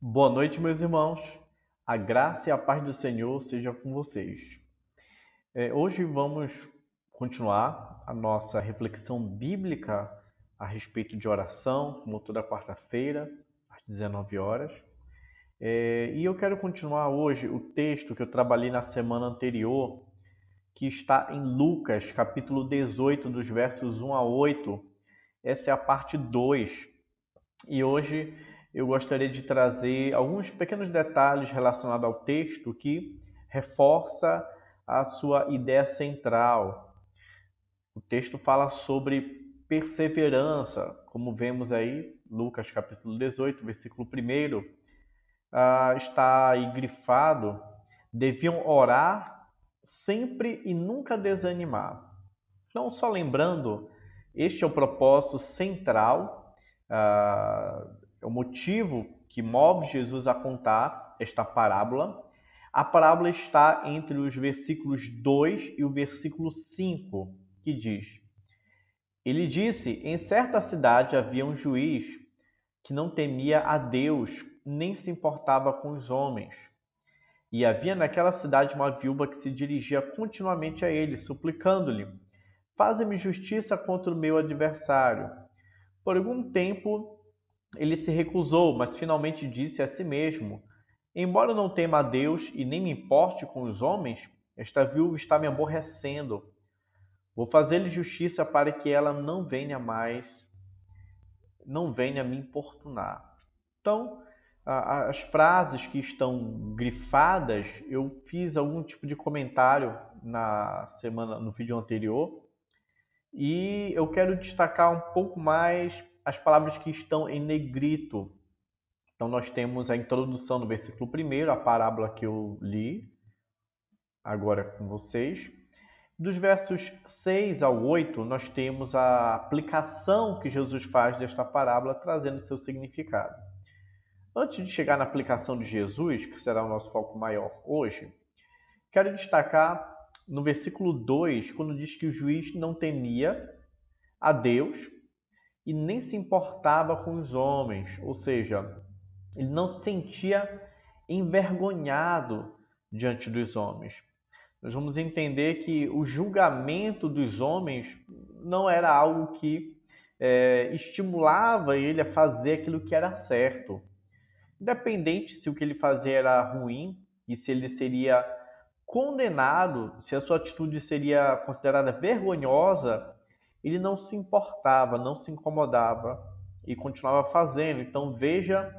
Boa noite, meus irmãos. A graça e a paz do Senhor seja com vocês. Hoje vamos continuar a nossa reflexão bíblica a respeito de oração, como toda quarta-feira, às 19 horas. E eu quero continuar hoje o texto que eu trabalhei na semana anterior, que está em Lucas, capítulo 18, dos versos 1 a 8. Essa é a parte 2. E hoje eu gostaria de trazer alguns pequenos detalhes relacionados ao texto que reforça a sua ideia central. O texto fala sobre perseverança, como vemos aí, Lucas capítulo 18, versículo 1, está aí grifado, deviam orar sempre e nunca desanimar. Então, só lembrando, este é o propósito central, é o motivo que move Jesus a contar esta parábola. A parábola está entre os versículos 2 e o versículo 5, que diz: Ele disse: Em certa cidade havia um juiz que não temia a Deus, nem se importava com os homens. E havia naquela cidade uma viúva que se dirigia continuamente a ele, suplicando-lhe: Faze-me justiça contra o meu adversário. Por algum tempo ele se recusou, mas finalmente disse a si mesmo: Embora eu não tema a Deus e nem me importe com os homens, esta viúva está me aborrecendo. Vou fazer-lhe justiça para que ela não venha me importunar. Então, as frases que estão grifadas, eu fiz algum tipo de comentário na semana, no vídeo anterior, e eu quero destacar um pouco mais as palavras que estão em negrito. Então, nós temos a introdução no versículo 1, a parábola que eu li agora com vocês. Dos versos 6 ao 8, nós temos a aplicação que Jesus faz desta parábola, trazendo seu significado. Antes de chegar na aplicação de Jesus, que será o nosso foco maior hoje, quero destacar no versículo 2, quando diz que o juiz não temia a Deus e nem se importava com os homens, ou seja, ele não se sentia envergonhado diante dos homens. Nós vamos entender que o julgamento dos homens não era algo que estimulava ele a fazer aquilo que era certo. Independente se o que ele fazia era ruim e se ele seria condenado, se a sua atitude seria considerada vergonhosa, ele não se importava, não se incomodava e continuava fazendo. Então veja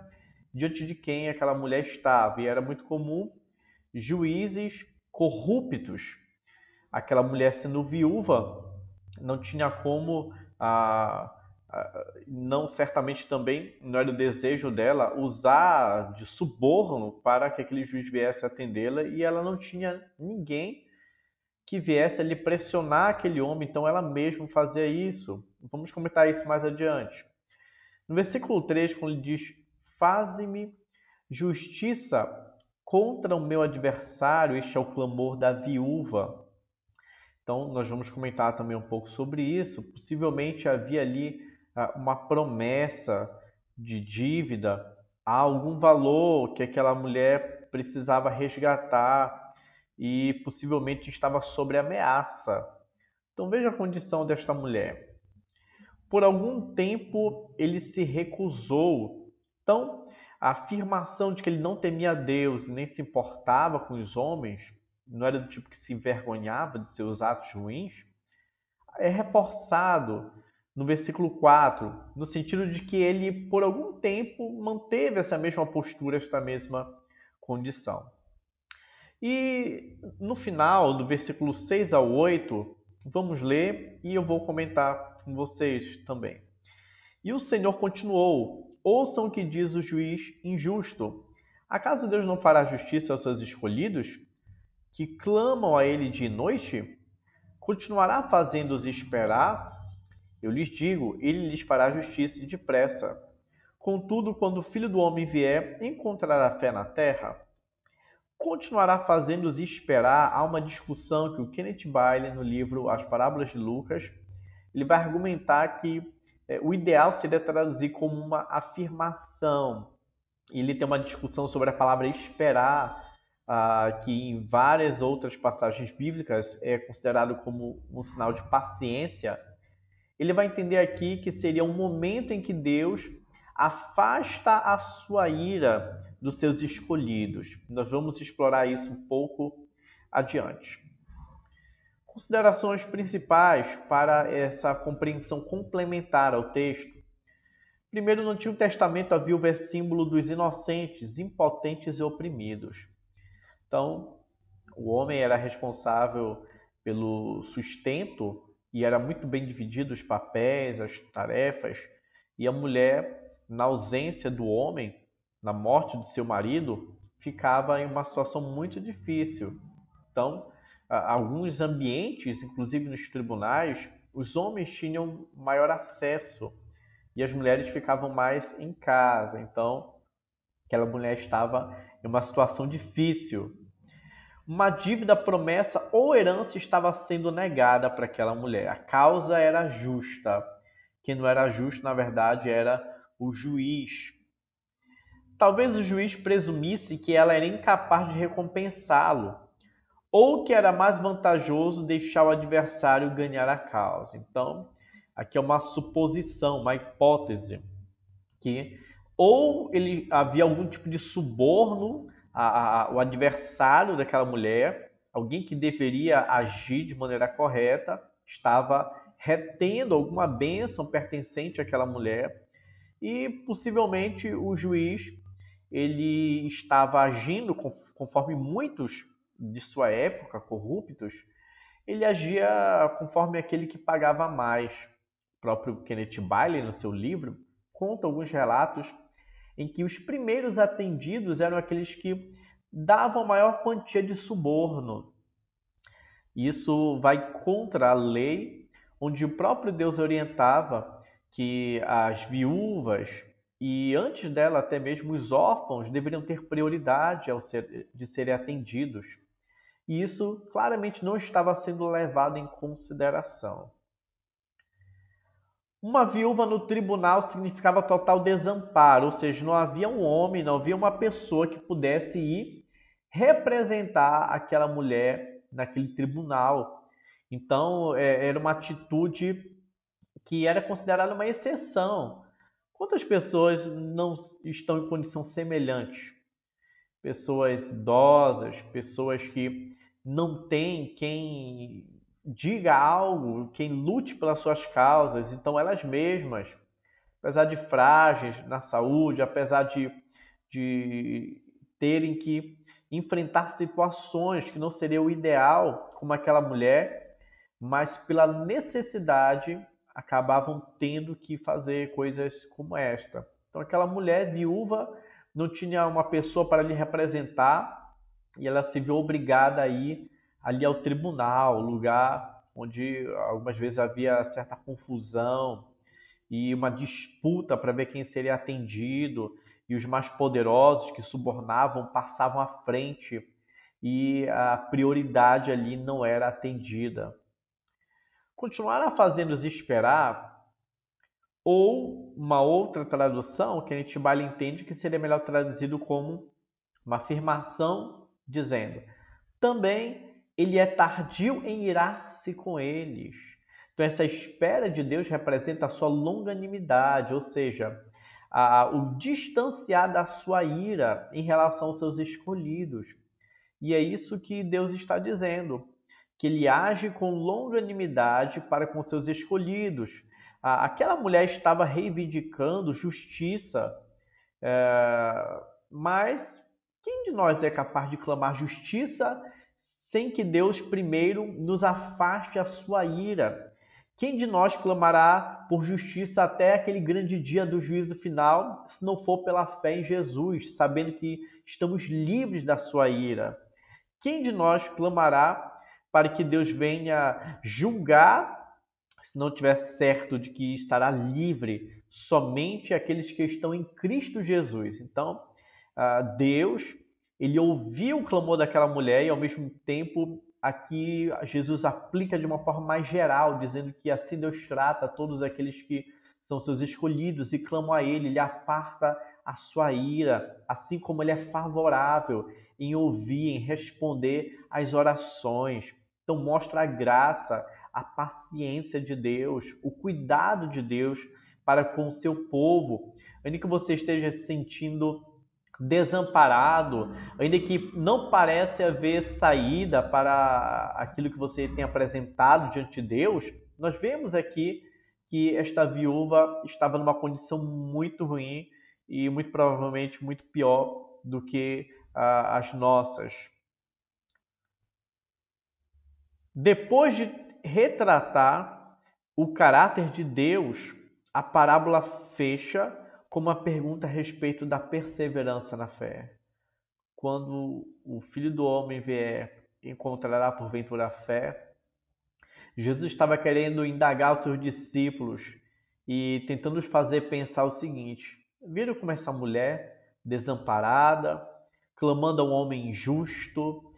diante de quem aquela mulher estava. E era muito comum juízes corruptos. Aquela mulher sendo viúva, não tinha como, não certamente também não era o desejo dela usar de suborno para que aquele juiz viesse atendê-la, e ela não tinha ninguém que viesse a lhe pressionar aquele homem, então ela mesma fazia isso. Vamos comentar isso mais adiante. No versículo 3, quando ele diz: Faze-me justiça contra o meu adversário, este é o clamor da viúva. Então, nós vamos comentar também um pouco sobre isso. Possivelmente havia ali uma promessa de dívida, há algum valor que aquela mulher precisava resgatar e possivelmente estava sob ameaça. Então, veja a condição desta mulher. Por algum tempo ele se recusou. Então, a afirmação de que ele não temia Deus e nem se importava com os homens, não era do tipo que se envergonhava de seus atos ruins, é reforçado no versículo 4, no sentido de que ele, por algum tempo, manteve essa mesma postura, esta mesma condição. E no final, do versículo 6 ao 8, vamos ler e eu vou comentar com vocês também. E o Senhor continuou: Ouçam o que diz o juiz injusto. Acaso Deus não fará justiça aos seus escolhidos, que clamam a ele dia e noite? Continuará fazendo-os esperar? Eu lhes digo, ele lhes fará justiça depressa. Contudo, quando o Filho do Homem vier, encontrará fé na terra? Continuará fazendo-os esperar. Há uma discussão que o Kenneth Bailey, no livro As Parábolas de Lucas, ele vai argumentar que o ideal seria traduzir como uma afirmação. Ele tem uma discussão sobre a palavra esperar, que em várias outras passagens bíblicas é considerado como um sinal de paciência. Ele vai entender aqui que seria um momento em que Deus afasta a sua ira dos seus escolhidos. Nós vamos explorar isso um pouco adiante. Considerações principais para essa compreensão complementar ao texto. Primeiro, no Antigo Testamento havia o versículo dos inocentes, impotentes e oprimidos. Então, o homem era responsável pelo sustento e era muito bem dividido os papéis, as tarefas, e a mulher, na ausência do homem, na morte do seu marido, ficava em uma situação muito difícil. Então, alguns ambientes, inclusive nos tribunais, os homens tinham maior acesso e as mulheres ficavam mais em casa. Então, aquela mulher estava em uma situação difícil. Uma dívida, promessa ou herança estava sendo negada para aquela mulher. A causa era justa. Quem não era justo, na verdade, era o juiz. Talvez o juiz presumisse que ela era incapaz de recompensá-lo, ou que era mais vantajoso deixar o adversário ganhar a causa. Então, aqui é uma suposição, uma hipótese, que ou ele havia algum tipo de suborno o adversário daquela mulher, alguém que deveria agir de maneira correta, estava retendo alguma bênção pertencente àquela mulher e possivelmente o juiz ele estava agindo conforme muitos de sua época corruptos, ele agia conforme aquele que pagava mais. O próprio Kenneth Bailey, no seu livro, conta alguns relatos em que os primeiros atendidos eram aqueles que davam maior quantia de suborno. Isso vai contra a lei, onde o próprio Deus orientava que as viúvas e antes dela até mesmo os órfãos deveriam ter prioridade de serem atendidos. E isso claramente não estava sendo levado em consideração. Uma viúva no tribunal significava total desamparo, ou seja, não havia um homem, não havia uma pessoa que pudesse ir representar aquela mulher naquele tribunal. Então, era uma atitude que era considerada uma exceção. Quantas pessoas não estão em condição semelhante? Pessoas idosas, pessoas que não têm quem diga algo, quem lute pelas suas causas, então elas mesmas, apesar de frágeis na saúde, apesar de terem que enfrentar situações que não seria o ideal, como aquela mulher, mas pela necessidade acabavam tendo que fazer coisas como esta. Então aquela mulher viúva não tinha uma pessoa para lhe representar e ela se viu obrigada a ir ali ao tribunal, lugar onde algumas vezes havia certa confusão e uma disputa para ver quem seria atendido, e os mais poderosos que subornavam passavam à frente e a prioridade ali não era atendida. Continuar a fazê-los esperar, ou uma outra tradução que a gente Bailey entende que seria melhor traduzido como uma afirmação dizendo: também ele é tardio em irar-se com eles. Então essa espera de Deus representa a sua longanimidade, ou seja, o distanciar da sua ira em relação aos seus escolhidos. E é isso que Deus está dizendo, que ele age com longanimidade para com seus escolhidos. Aquela mulher estava reivindicando justiça, mas quem de nós é capaz de clamar justiça sem que Deus primeiro nos afaste a sua ira? Quem de nós clamará por justiça até aquele grande dia do juízo final, se não for pela fé em Jesus, sabendo que estamos livres da sua ira? Quem de nós clamará para que Deus venha julgar, se não estiver certo de que estará livre somente aqueles que estão em Cristo Jesus? Então, Deus, ele ouviu o clamor daquela mulher e, ao mesmo tempo, aqui Jesus aplica de uma forma mais geral, dizendo que assim Deus trata todos aqueles que são seus escolhidos e clamam a Ele, Ele aparta a sua ira, assim como ele é favorável em ouvir, em responder às orações. Então mostra a graça, a paciência de Deus, o cuidado de Deus para com o seu povo. Ainda que você esteja se sentindo desamparado, ainda que não parece haver saída para aquilo que você tem apresentado diante de Deus, nós vemos aqui que esta viúva estava numa condição muito ruim e muito provavelmente muito pior do que as nossas. Depois de retratar o caráter de Deus, a parábola fecha com uma pergunta a respeito da perseverança na fé. Quando o Filho do Homem vier, encontrará porventura a fé? Jesus estava querendo indagar os seus discípulos e tentando os fazer pensar o seguinte: viram como essa mulher desamparada, clamando a um homem justo,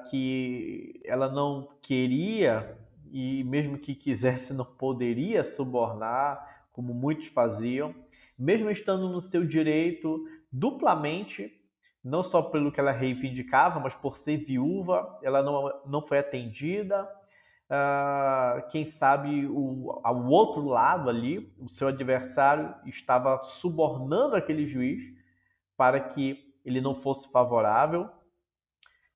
que ela não queria e mesmo que quisesse não poderia subornar, como muitos faziam, mesmo estando no seu direito duplamente, não só pelo que ela reivindicava, mas por ser viúva, ela não foi atendida. Quem sabe ao outro lado ali, o seu adversário estava subornando aquele juiz para que ele não fosse favorável.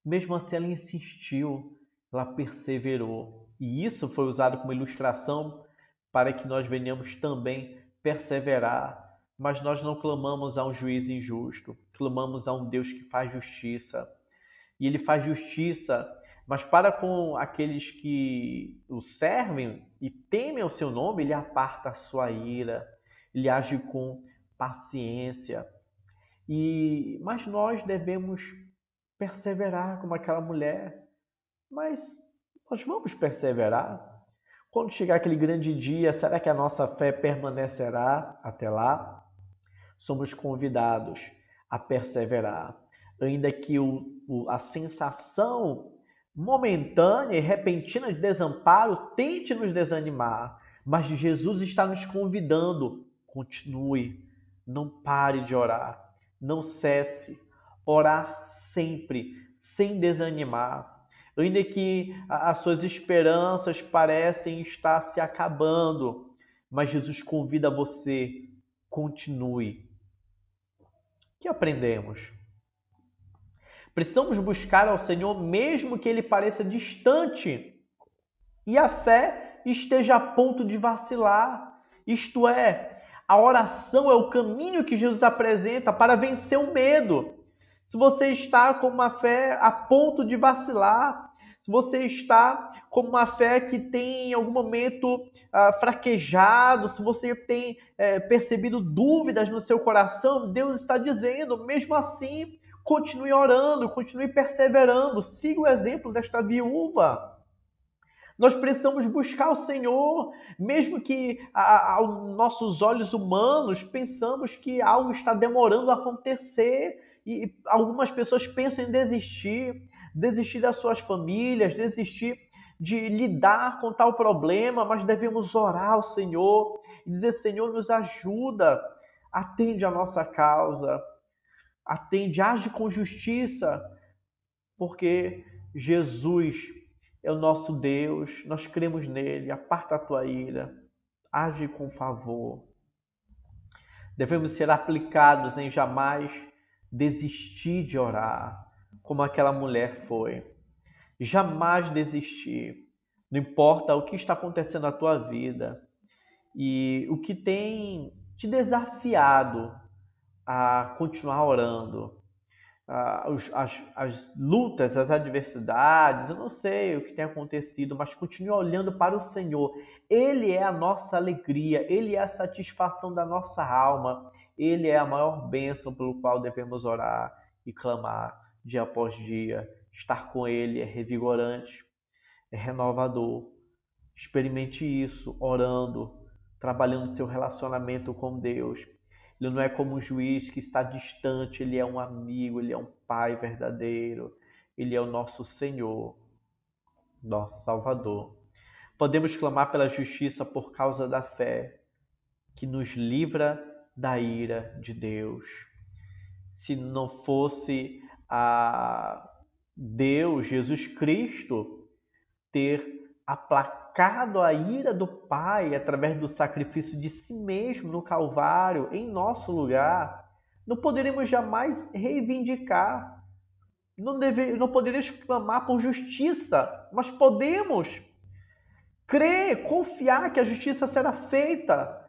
Mesmo assim, ela insistiu, ela perseverou. E isso foi usado como ilustração para que nós venhamos também perseverar. Mas nós não clamamos a um juiz injusto, clamamos a um Deus que faz justiça. E ele faz justiça, mas para com aqueles que o servem e temem o seu nome, ele aparta a sua ira, ele age com paciência. Mas nós devemos perseverar como aquela mulher. Mas nós vamos perseverar? Quando chegar aquele grande dia, será que a nossa fé permanecerá até lá? Somos convidados a perseverar, ainda que a sensação momentânea e repentina de desamparo tente nos desanimar, mas Jesus está nos convidando: continue, não pare de orar, não cesse, orar sempre, sem desanimar. Ainda que as suas esperanças parecem estar se acabando, mas Jesus convida você: continue. O que aprendemos? Precisamos buscar ao Senhor mesmo que Ele pareça distante e a fé esteja a ponto de vacilar. Isto é, a oração é o caminho que Jesus apresenta para vencer o medo. Se você está com uma fé a ponto de vacilar, se você está com uma fé que tem em algum momento fraquejado, se você tem percebido dúvidas no seu coração, Deus está dizendo, mesmo assim, continue orando, continue perseverando, siga o exemplo desta viúva. Nós precisamos buscar o Senhor, mesmo que aos nossos olhos humanos pensamos que algo está demorando a acontecer e algumas pessoas pensam em desistir das suas famílias, desistir de lidar com tal problema, mas devemos orar ao Senhor e dizer: Senhor, nos ajuda, atende a nossa causa, atende, age com justiça, porque Jesus é o nosso Deus, nós cremos nele, aparta a tua ira, age com favor. Devemos ser aplicados em jamais desistir de orar, como aquela mulher foi. Jamais desistir. Não importa o que está acontecendo na tua vida e o que tem te desafiado a continuar orando, as lutas, as adversidades, eu não sei o que tem acontecido, mas continue olhando para o Senhor. Ele é a nossa alegria, Ele é a satisfação da nossa alma, Ele é a maior bênção pelo qual devemos orar e clamar dia após dia. Estar com Ele é revigorante, é renovador. Experimente isso orando, trabalhando seu relacionamento com Deus. Ele não é como um juiz que está distante, ele é um amigo, ele é um pai verdadeiro, ele é o nosso Senhor, nosso Salvador. Podemos clamar pela justiça por causa da fé, que nos livra da ira de Deus. Se não fosse a Deus, Jesus Cristo, ter aplacado a ira do Pai através do sacrifício de si mesmo no Calvário, em nosso lugar, não poderemos jamais reivindicar, não poderemos clamar por justiça, mas podemos crer, confiar que a justiça será feita.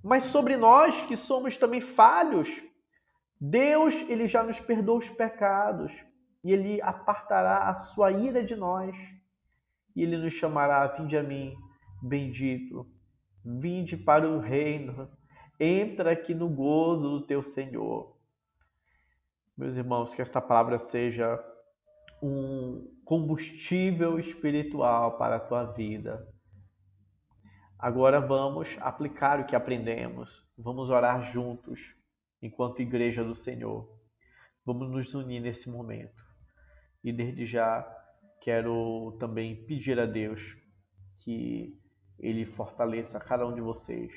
Mas sobre nós, que somos também falhos, Deus, ele já nos perdoou os pecados e ele apartará a sua ira de nós. E ele nos chamará: vinde a mim, bendito, vinde para o reino, entra aqui no gozo do teu Senhor. Meus irmãos, que esta palavra seja um combustível espiritual para a tua vida. Agora vamos aplicar o que aprendemos, vamos orar juntos, enquanto igreja do Senhor. Vamos nos unir nesse momento. E desde já quero também pedir a Deus que Ele fortaleça cada um de vocês.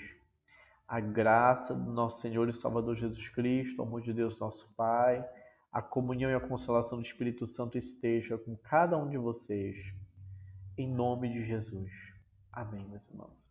A graça do nosso Senhor e Salvador Jesus Cristo, o amor de Deus nosso Pai, a comunhão e a consolação do Espírito Santo esteja com cada um de vocês. Em nome de Jesus. Amém, meus irmãos.